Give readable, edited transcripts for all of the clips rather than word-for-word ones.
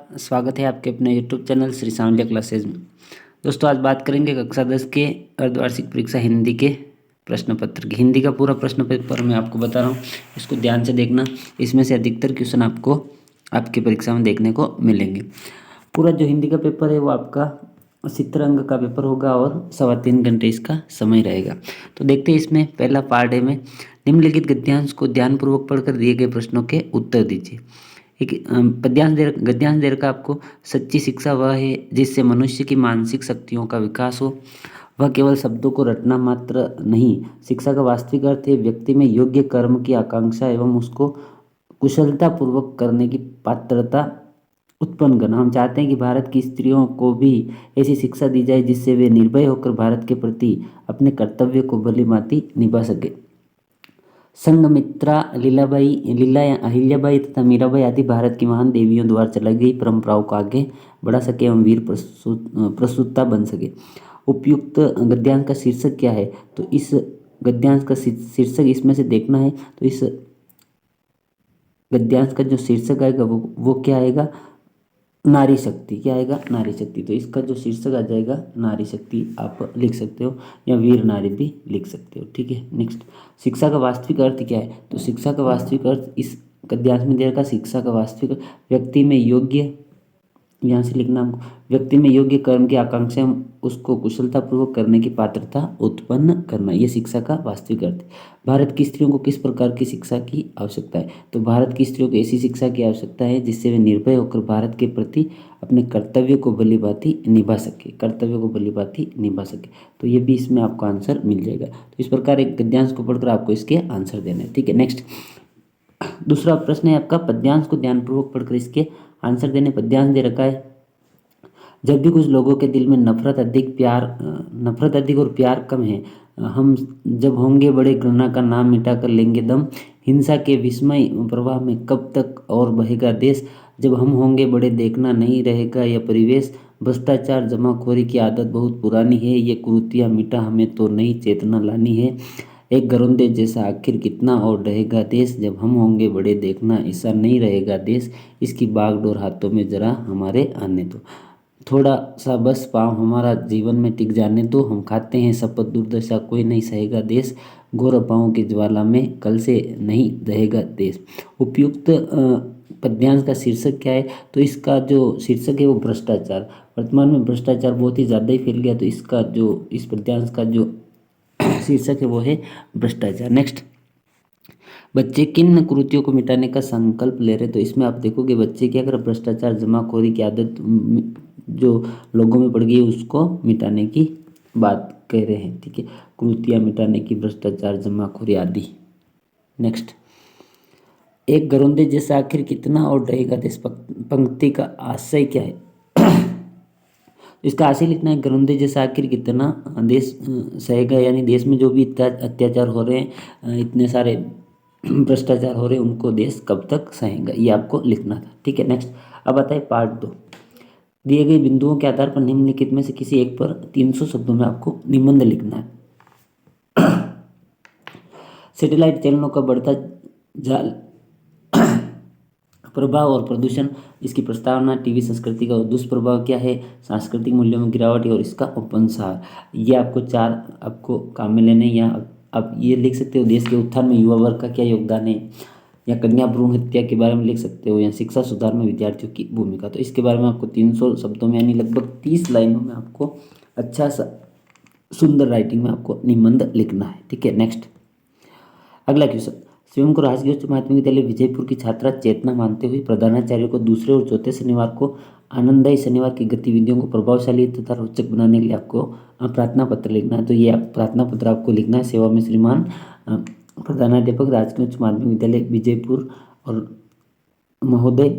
स्वागत है आपके अपने YouTube channel Shri Sanwaliya classes में। दोस्तों आज बात करेंगे कक्षा 10 के अर्धवार्षिक परीक्षा हिंदी के प्रश्न पत्र की। हिंदी का पूरा प्रश्न पेपर मैं आपको बता रहा हूँ, इसको ध्यान से देखना। इसमें से अधिकतर क्वेश्चन आपको आपकी परीक्षा में देखने को मिलेंगे। पूरा जो हिंदी का पेपर है वो आपका 70 अंक का पेपर होगा और 3.25 घंटे इसका समय रहेगा। तो देखते हैं इसमें पहला पार्ट है में निम्नलिखित गद्यांश को ध्यानपूर्वक पढ़कर दिए गए प्रश्नों के उत्तर दीजिए। एक गद्यांश दे रखा आपको, सच्ची शिक्षा वह है जिससे मनुष्य की मानसिक शक्तियों का विकास हो। वह केवल शब्दों को रटना मात्र नहीं, शिक्षा का वास्तविक अर्थ है व्यक्ति में योग्य कर्म की आकांक्षा एवं उसको कुशलतापूर्वक करने की पात्रता उत्पन्न करना। हम चाहते हैं कि भारत की स्त्रियों को भी ऐसी शिक्षा दी जाए जिससे वे निर्भय होकर भारत के प्रति अपने कर्तव्य को भलीभांति निभा सके। संघमित्रा, लीला अहिल्याबाई तथा मीराबाई आदि भारत की महान देवियों द्वारा चलाई गई परंपराओं को आगे बढ़ा सके एवं वीर प्रसूता बन सके। उपयुक्त गद्यांश का शीर्षक क्या है? तो इस गद्यांश का शीर्षक इसमें से देखना है। तो इस गद्यांश का जो शीर्षक आएगा वो क्या आएगा? नारी शक्ति। क्या आएगा? नारी शक्ति। तो इसका जो शीर्षक आ जाएगा नारी शक्ति आप लिख सकते हो, या वीर नारी भी लिख सकते हो। ठीक है, नेक्स्ट, शिक्षा का वास्तविक अर्थ क्या है? तो शिक्षा का वास्तविक अर्थ इस गद्यांश में दे रखा, शिक्षा का वास्तविक व्यक्ति में योग्य, यहाँ से लिखना हमको, व्यक्ति में योग्य कर्म की आकांक्षा उसको कुशलतापूर्वक करने की पात्रता उत्पन्न करना, ये शिक्षा का वास्तविक अर्थ है। भारत की स्त्रियों को किस प्रकार की शिक्षा की आवश्यकता है? तो भारत की स्त्रियों को ऐसी शिक्षा की आवश्यकता है जिससे वे निर्भय होकर भारत के प्रति अपने कर्तव्य को भलीभांति निभा सके, कर्तव्य को भलीभांति निभा सके। तो ये भी इसमें आपको आंसर मिल जाएगा। तो इस प्रकार एक गद्यांश को पढ़कर आपको इसके आंसर देने हैं। ठीक है, नेक्स्ट, दूसरा प्रश्न है आपका, पद्यांश को ध्यानपूर्वक पढ़कर इसके आंसर देने। पद्यांश दे रखा है, जब भी कुछ लोगों के दिल में नफरत अधिक और प्यार कम है, हम जब होंगे बड़े घृणा का नाम मिटा कर लेंगे दम। हिंसा के विस्मय प्रवाह में कब तक और बहेगा देश, जब हम होंगे बड़े देखना नहीं रहेगा यह परिवेश। भ्रष्टाचार जमाखोरी की आदत बहुत पुरानी है, ये कुरीतियाँ मिटा हमें तो नई चेतना लानी है। एक घरौंदे जैसा आखिर कितना और रहेगा देश, जब हम होंगे बड़े देखना ऐसा नहीं रहेगा देश। इसकी बागडोर हाथों में जरा हमारे आने दो, थोड़ा सा बस पाँव हमारा जीवन में टिक जाने दो। हम खाते हैं शपथ दुर्दशा कोई नहीं सहेगा देश, घोर पाँव की ज्वाला में कल से नहीं रहेगा देश। उपयुक्त पद्यांश का शीर्षक क्या है? तो इसका जो शीर्षक है वो भ्रष्टाचार। वर्तमान में भ्रष्टाचार बहुत ही ज़्यादा ही फैल गया, तो इसका जो इस पद्यांश का जो शीर्षक है वो है भ्रष्टाचार। नेक्स्ट, बच्चे किन कुरीतियों को मिटाने का संकल्प ले रहे? तो इसमें आप देखोगे बच्चे क्या कर, भ्रष्टाचार जमाखोरी की आदत जो लोगों में पड़ गई है उसको मिटाने की बात कह रहे हैं। ठीक है, कुरीतियाँ मिटाने की, भ्रष्टाचार जमाखोरी आदि। नेक्स्ट, एक घरौंदे जैसा आखिर कितना और रहेगा देश, पंक्ति का आशय क्या है? इसका आशय लिखना है, घरौंदे जैसा आखिर कितना देश सहेगा, यानी देश में जो भी अत्याचार हो रहे हैं, इतने सारे भ्रष्टाचार हो रहे हैं, उनको देश कब तक सहेगा, ये आपको लिखना था। ठीक है, नेक्स्ट, अब आता है पार्ट 2। दिए गए बिंदुओं के आधार पर निम्नलिखित में से किसी एक पर 300 शब्दों में आपको निबंध लिखना है। सैटेलाइट चैनलों का बढ़ता जाल प्रभाव और प्रदूषण, इसकी प्रस्तावना। टीवी संस्कृति का दुष्प्रभाव क्या है? सांस्कृतिक मूल्यों में गिरावट और इसका उपसंहार। ये आपको 4 आपको काम में लेने, या आप ये लिख सकते हो, देश के उत्थान में युवा वर्ग का क्या योगदान है, या कन्या भ्रूण हत्या के बारे में लिख सकते हो, या शिक्षा सुधार में विद्यार्थियों की भूमिका। तो इसके बारे में आपको 300 शब्दों में यानी लगभग 30 लाइनों में आपको अच्छा सा सुंदर राइटिंग में आपको निबंध लिखना है। ठीक है, नेक्स्ट, अगला क्वेश्चन, स्वयं को राजकीय उच्च माध्यमिक विद्यालय विजयपुर की छात्रा चेतना मानते हुए प्रधानाचार्य को दूसरे और चौथे शनिवार को आनंददायी शनिवार की गतिविधियों को प्रभावशाली तथा रोचक बनाने के लिए आपको प्रार्थना पत्र लिखना है। तो ये प्रार्थना पत्र आपको लिखना है। सेवा में श्रीमान प्रधानाध्यापक राजकीय उच्च माध्यमिक विद्यालय विजयपुर, और महोदय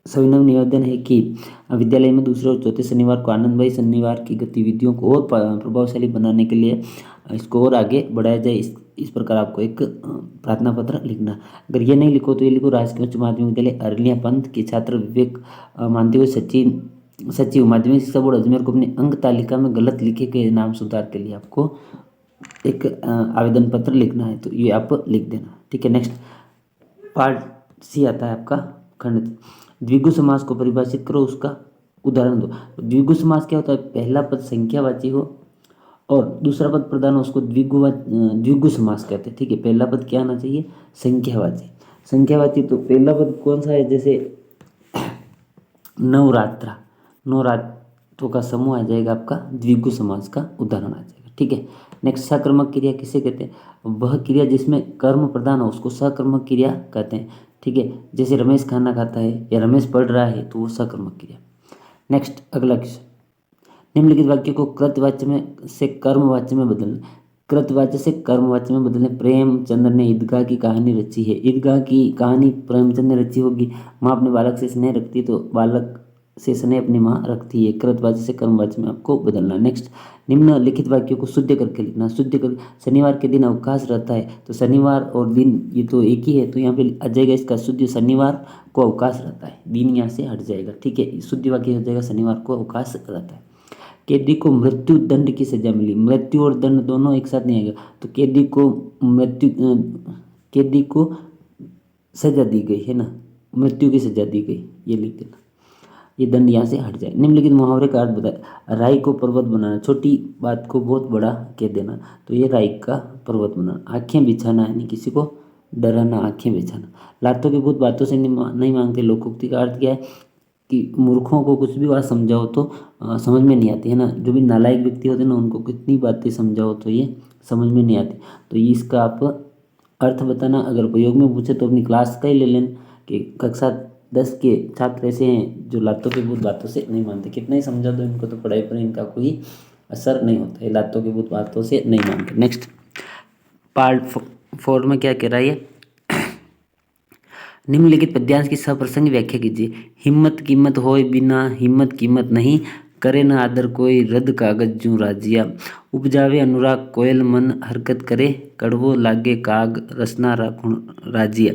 सविनम्र निवेदन है कि विद्यालय में दूसरे और चौथे शनिवार को आनंदमयी शनिवार की गतिविधियों को और प्रभावशाली बनाने के लिए इसको और आगे बढ़ाया जाए। इस प्रकार आपको एक प्रार्थना पत्र लिखना। अगर ये नहीं लिखो तो ये लिखो, राजकीय उच्च माध्यमिक विद्यालय अरलिया पंथ के छात्र विवेक मानते हुए सचिव माध्यमिक शिक्षा बोर्ड अजमेर को अपने अंक तालिका में गलत लिखे गए नाम सुधार के लिए आपको एक आवेदन पत्र लिखना है। तो ये आप लिख देना। ठीक है, नेक्स्ट, पार्ट सी आता है आपका खंड। द्विगु समास को परिभाषित करो, उसका उदाहरण दो। द्विगु समास क्या होता है, पहला पद संख्यावाची हो और दूसरा पद प्रधान हो, उसको द्विगु समास कहते हैं। ठीक है, पहला पद क्या आना चाहिए, संख्यावाची। संख्यावाची तो पहला पद कौन सा है, जैसे नवरात्रा, नवरात्रों का समूह आ जाएगा आपका, द्विगु समास का उदाहरण आ जाएगा। ठीक है, नेक्स्ट सकर्मक क्रिया किसे कहते हैं, वह क्रिया जिसमें कर्म प्रधान हो उसको सकर्मक क्रिया कहते हैं। ठीक है, जैसे रमेश खाना खाता है या रमेश पढ़ रहा है तो वो सकर्मक क्रिया। नेक्स्ट अगला क्वेश्चन, निम्नलिखित वाक्य को कृतवाच्य में से कर्मवाच्य में बदलना। कृतवाच्य से कर्मवाच्य में बदलने, प्रेमचंद्र ने ईदगाह की कहानी रची है। ईदगाह की कहानी प्रेमचंद ने रची होगी। माँ अपने बालक से स्नेह रखती है तो बालक से स्नेह अपनी माँ रखती है। कृतवाच्य से कर्मवाच्य में आपको बदलना। नेक्स्ट, निम्नलिखित वाक्यों को शुद्ध करके लिखना। शुद्ध कर, शनिवार के दिन अवकाश रहता है तो शनिवार और दिन ये तो एक ही है, तो यहाँ पे आ जाएगा इसका शुद्ध, शनिवार को अवकाश रहता है, दिन यहाँ से हट जाएगा। ठीक है, शुद्ध वाक्य हो जाएगा शनिवार को अवकाश रहता है। कैदी को मृत्यु दंड की सजा मिली। मृत्यु और दंड दोनों एक साथ नहीं आएगा, तो कैदी को सजा दी गई है ना, मृत्यु की सजा दी गई, ये लिख देना, ये दंड यहाँ से हट जाए। निम्नलिखित मुहावरे का अर्थ बताए। राई को पर्वत बनाना, छोटी बात को बहुत बड़ा कह देना, तो ये राई का पर्वत बनाना। आंखें बिछाना यानी किसी को डराना, आंखें बिछाना। लातों की बहुत बातों से नहीं मांगते। लोकोक्ति का अर्थ क्या है कि मूर्खों को कुछ भी बात समझाओ तो समझ में नहीं आती है ना। जो भी नालायक व्यक्ति होते हैं ना, उनको कितनी बातें समझाओ तो ये समझ में नहीं आती। तो ये इसका आप अर्थ बताना। अगर प्रयोग में पूछे तो अपनी क्लास का ही ले लेना कि कक्षा 10 के छात्र ऐसे हैं जो लातों की भूत बातों से नहीं मानते। कितना ही समझा दो इनको तो पढ़ाई पर इनका कोई असर नहीं होता है, लातों की भूत बातों से नहीं मानते। नेक्स्ट पार्ट 4 में क्या कह रहा है ये, निम्नलिखित पद्यांश की सप्रसंग व्याख्या कीजिए। हिम्मत कीमत होय बिना हिम्मत कीमत नहीं, करे न आदर कोई रद्द कागज जूं राजिया। उपजावे अनुराग कोयल मन हरकत करे, कड़वो लागे काग रसना राखुण राजिया।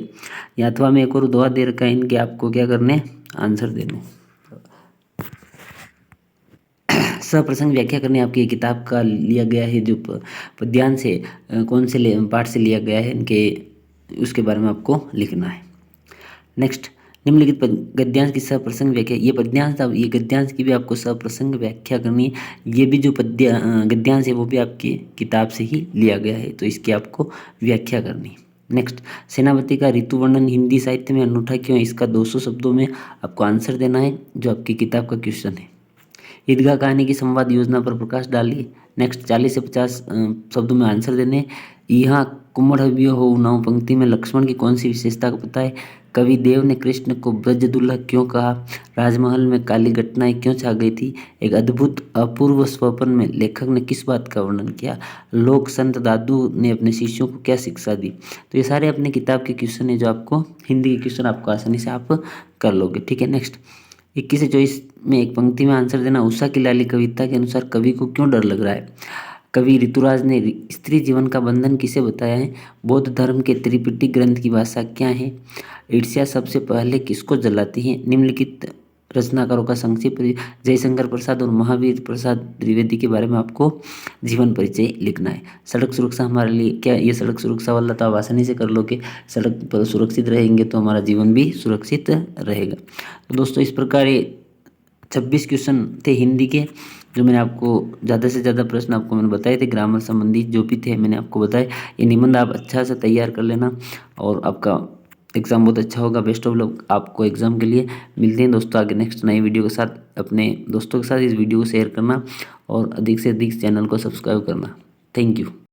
या अथवा में एक और दोहा दे रखा है, इनके आपको क्या करने, आंसर देने। सप्रसंग व्याख्या करने आपकी किताब का लिया गया है, जो पद्यांश है कौन से पाठ से लिया गया है इनके, उसके बारे में आपको लिखना है। नेक्स्ट, निम्नलिखित गद्यांश की सप्रसंग व्याख्या। ये पद्यांश था, ये गद्यांश की भी आपको सप्रसंग व्याख्या करनी है। ये भी जो गद्यांश है वो भी आपकी किताब से ही लिया गया है, तो इसकी आपको व्याख्या करनी है। नेक्स्ट, सेनापति का ऋतु वर्णन हिंदी साहित्य में अनूठा क्यों है, इसका 200 शब्दों में आपको आंसर देना है, जो आपकी किताब का क्वेश्चन है। ईदगाह कहानी की संवाद योजना पर प्रकाश डालिए। नेक्स्ट, 40 से 50 शब्दों में आंसर देने। यहाँ कुम्मड़ हवियो हो नौ पंक्ति में लक्ष्मण की कौन सी विशेषता को पता है। कवि देव ने कृष्ण को ब्रज दुल्हा क्यों कहा। राजमहल में काली घटनाएं क्यों छा गई थी। एक अद्भुत अपूर्व स्वप्न में लेखक ने किस बात का वर्णन किया। लोक संत दादू ने अपने शिष्यों को क्या शिक्षा दी। तो ये सारे अपने किताब के क्वेश्चन है, जो आपको हिंदी के क्वेश्चन आपको आसानी से आप कर लोगे। ठीक है, नेक्स्ट 21 से 24 में एक पंक्ति में आंसर देना। उषा की लाली कविता के अनुसार कवि को क्यों डर लग रहा है। कवि ऋतुराज ने स्त्री जीवन का बंधन किसे बताया है। बौद्ध धर्म के त्रिपिटक ग्रंथ की भाषा क्या है। ईर्ष्या सबसे पहले किसको जलाती है। निम्नलिखित रचनाकारों का संक्षिप्त। जयशंकर प्रसाद और महावीर प्रसाद द्विवेदी के बारे में आपको जीवन परिचय लिखना है। सड़क सुरक्षा हमारे लिए क्या, ये सड़क सुरक्षा वाला तो आप आसानी से कर लोगे। सड़क पर सुरक्षित रहेंगे तो हमारा जीवन भी सुरक्षित रहेगा। तो दोस्तों इस प्रकार ये 26 क्वेश्चन थे हिंदी के, जो मैंने आपको ज़्यादा से ज़्यादा प्रश्न आपको मैंने बताए थे, ग्रामर संबंधी जो भी थे मैंने आपको बताए। ये निबंध आप अच्छा से तैयार कर लेना और आपका एग्ज़ाम बहुत अच्छा होगा। बेस्ट ऑफ लक आपको एग्ज़ाम के लिए। मिलते हैं दोस्तों आगे नेक्स्ट नई वीडियो के साथ। अपने दोस्तों के साथ इस वीडियो को शेयर करना और अधिक से अधिक चैनल को सब्सक्राइब करना। Thank you.